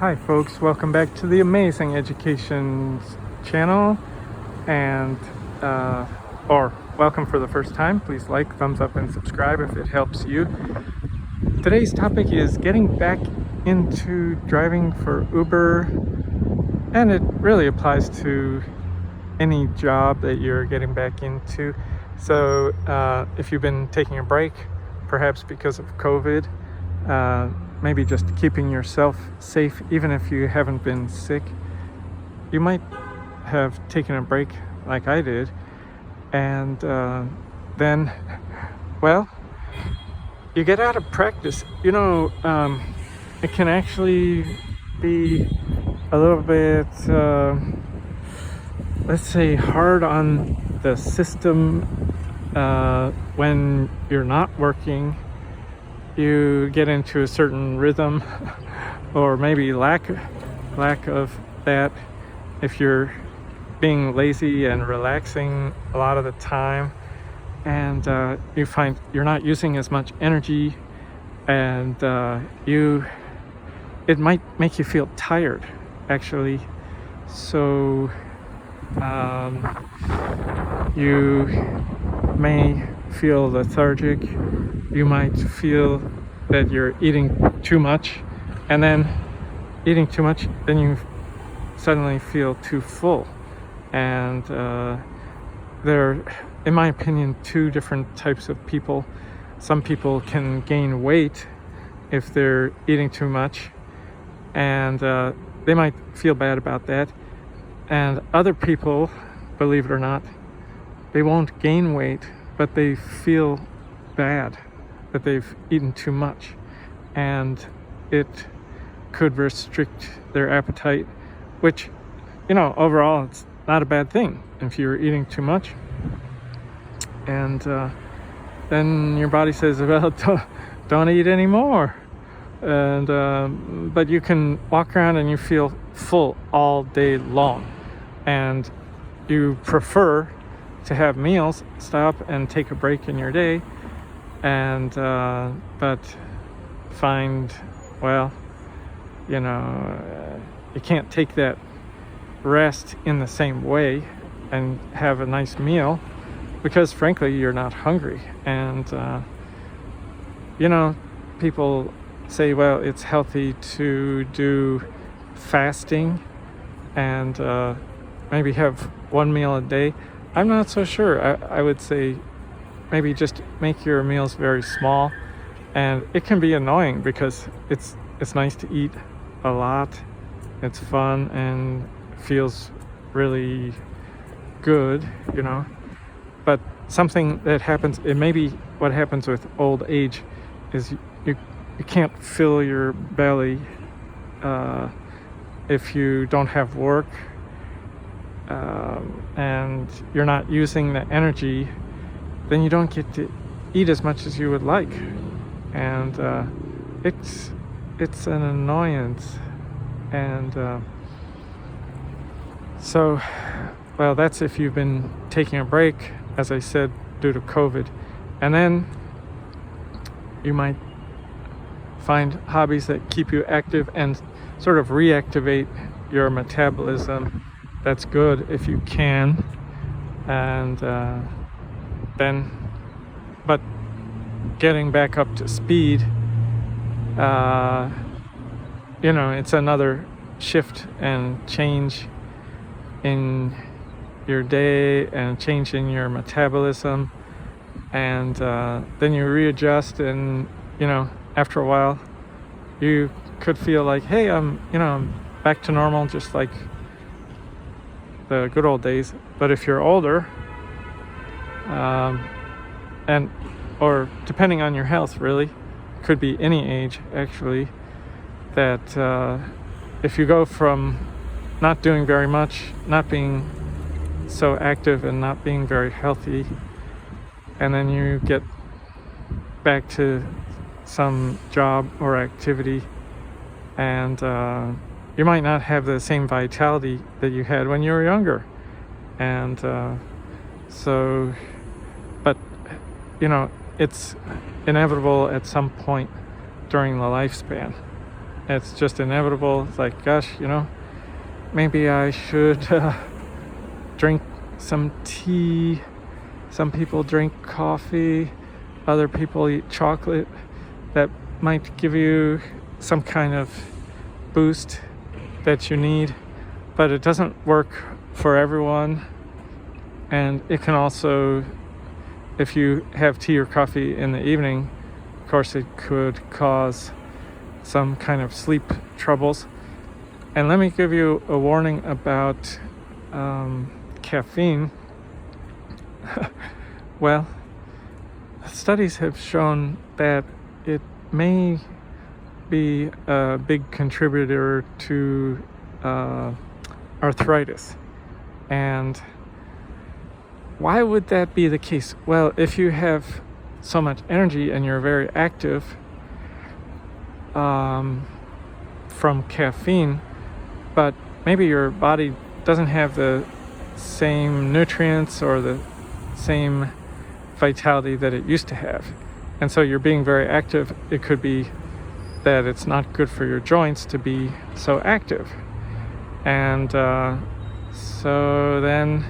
Hi folks, welcome back to the Amazing Education channel, and or welcome for the first time. Please like, thumbs up, and subscribe if it helps you. Today's topic is getting back into driving for Uber, and it really applies to any job that you're getting back into. So if you've been taking a break, perhaps because of COVID, maybe just keeping yourself safe, even if you haven't been sick, you might have taken a break like I did, and then, well, you get out of practice. It can actually be a little bit, let's say, hard on the system when you're not working. You get into a certain rhythm, or maybe lack of that, if you're being lazy and relaxing a lot of the time, and you find you're not using as much energy, and it might make you feel tired, actually. So you may feel lethargic. You might feel that you're eating too much, and then eating too much, then you suddenly feel too full. And there are, in my opinion, two different types of people. Some people can gain weight if they're eating too much, and they might feel bad about that. And other people, believe it or not, they won't gain weight, but they feel bad that they've eaten too much, and it could restrict their appetite, which, overall it's not a bad thing if you're eating too much. And then your body says, well, don't eat anymore. And but you can walk around and you feel full all day long, and you prefer to have meals, stop and take a break in your day, and but find, well, you can't take that rest in the same way and have a nice meal, because frankly you're not hungry. And people say, well, it's healthy to do fasting and maybe have one meal a day. I'm not so sure. I would say maybe just make your meals very small. And it can be annoying because it's nice to eat a lot. It's fun and feels really good, But something that happens, it may be what happens with old age, is you can't fill your belly if you don't have work, and you're not using the energy. Then you don't get to eat as much as you would like, and it's an annoyance. And so, well, that's if you've been taking a break, as I said, due to COVID. And then you might find hobbies that keep you active and sort of reactivate your metabolism. That's good if you can. And then, but getting back up to speed, it's another shift and change in your day and change in your metabolism, and then you readjust, and after a while you could feel like, hey, I'm back to normal, just like the good old days. But if you're older, or depending on your health, really, could be any age actually, that if you go from not doing very much, not being so active and not being very healthy, and then you get back to some job or activity, and you might not have the same vitality that you had when you were younger. And so, but it's inevitable at some point during the lifespan. it's just inevitable. It's like, gosh, maybe I should drink some tea. Some people drink coffee, other people eat chocolate. That might give you some kind of boost that you need, but it doesn't work for everyone. And it can also, if you have tea or coffee in the evening, of course it could cause some kind of sleep troubles. And let me give you a warning about caffeine. Well, studies have shown that it may be a big contributor to arthritis. And why would that be the case? Well, if you have so much energy and you're very active from caffeine, but maybe your body doesn't have the same nutrients or the same vitality that it used to have, and so you're being very active, it could be that it's not good for your joints to be so active. And so then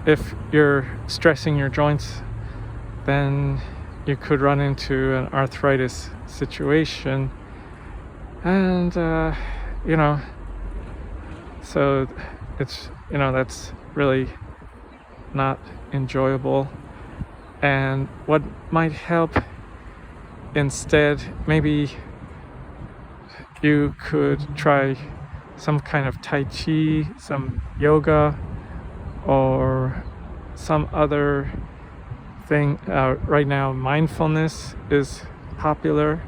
if you're stressing your joints, then you could run into an arthritis situation. And so it's that's really not enjoyable. And what might help instead, maybe you could try some kind of Tai Chi, some yoga, or some other thing. Right now, mindfulness is popular,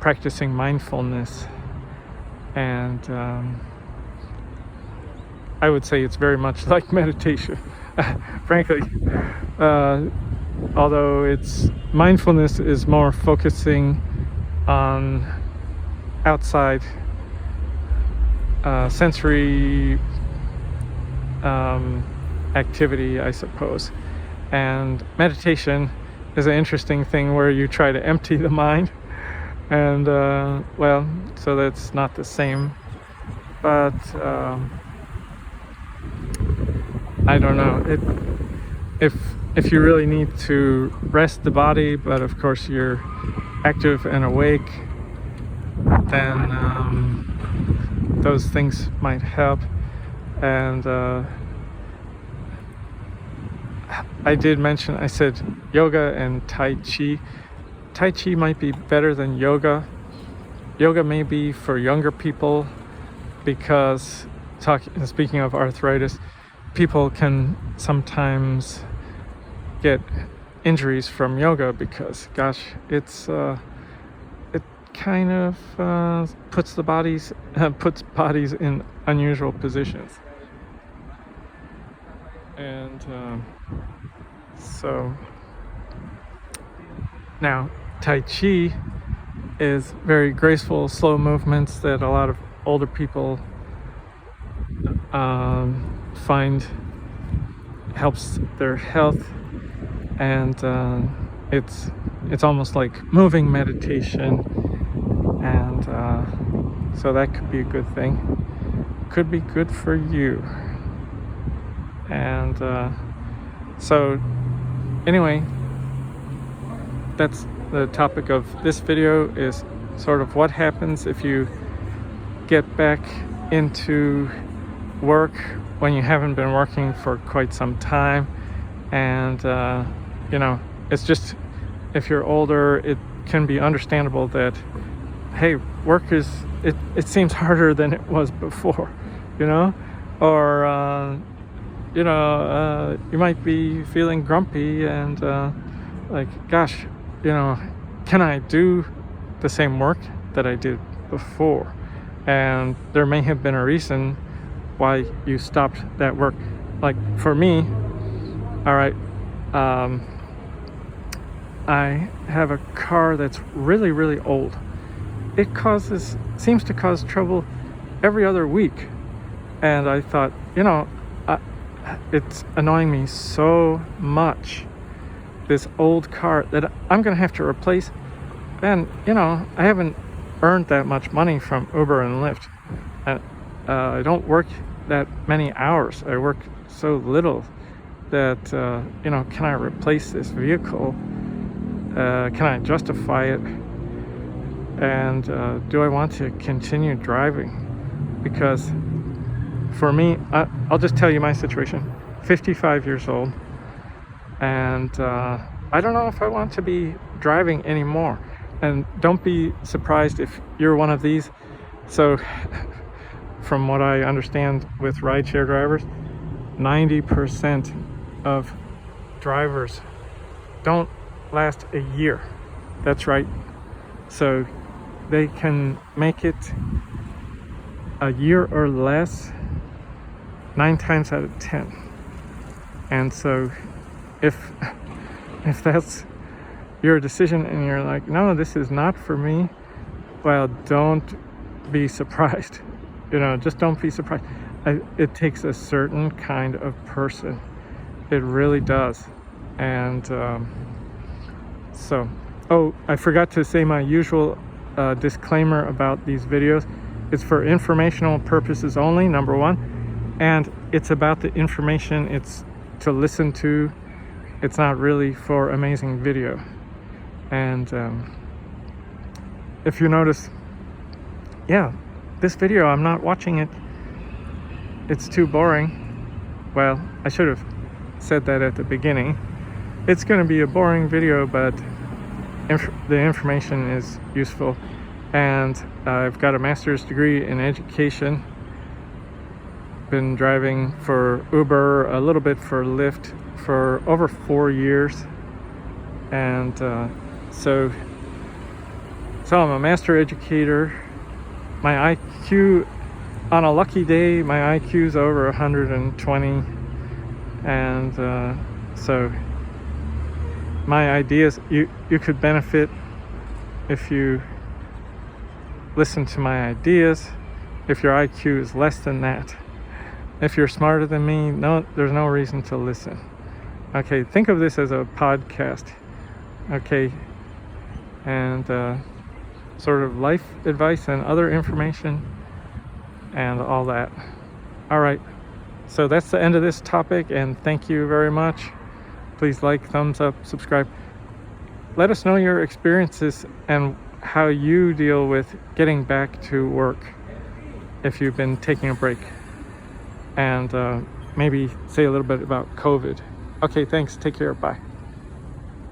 practicing mindfulness. And I would say it's very much like meditation, frankly. Although mindfulness is more focusing on outside sensory activity, I suppose. And meditation is an interesting thing where you try to empty the mind. And so that's not the same. But I don't know. If you really need to rest the body, but of course you're active and awake, then those things might help. And I said yoga and Tai Chi. Tai Chi might be better than yoga. Yoga may be for younger people because, speaking of arthritis, people can sometimes get injuries from yoga because, gosh, it kind of puts bodies in unusual positions. And so now Tai Chi is very graceful, slow movements that a lot of older people find helps their health. And it's almost like moving meditation, and so that could be a good thing, could be good for you. And so anyway, that's the topic of this video, is sort of what happens if you get back into work when you haven't been working for quite some time. And it's just, if you're older, it can be understandable that, hey, work it seems harder than it was before, or you might be feeling grumpy and like, gosh, can I do the same work that I did before? And there may have been a reason why you stopped that work. Like for me, all right, I have a car that's really, really old. It seems to cause trouble every other week. And I thought, it's annoying me so much, this old car, that I'm going to have to replace And I haven't earned that much money from Uber and Lyft. And I don't work that many hours. I work so little that can I replace this vehicle? Can I justify it? And do I want to continue driving? Because for me, I'll just tell you my situation. 55 years old, and I don't know if I want to be driving anymore. And don't be surprised if you're one of these. So from what I understand with rideshare drivers, 90% of drivers don't last a year. That's right. So they can make it a year or less 9 times out of 10. And so if that's your decision and you're like, no, this is not for me, well, don't be surprised. Just don't be surprised. It takes a certain kind of person. It really does. And I forgot to say my usual disclaimer about these videos. It's for informational purposes only, number one, and it's about the information it's to listen to. It's not really for amazing video. And if you notice, this video, I'm not watching it. It's too boring. Well, I should have said that at the beginning. It's going to be a boring video, but the information is useful. And I've got a master's degree in education. Been driving for Uber, a little bit for Lyft for over 4 years. And so I'm a master educator. My IQ, on a lucky day, my IQ is over 120. And so my ideas, you could benefit if you listen to my ideas. If your IQ is less than that, if you're smarter than me, there's no reason to listen. Okay, think of this as a podcast. Okay, and sort of life advice and other information and all that. All right, so that's the end of this topic, and thank you very much. Please like, thumbs up, subscribe. Let us know your experiences and how you deal with getting back to work if you've been taking a break. And maybe say a little bit about COVID. Okay, thanks. Take care. Bye.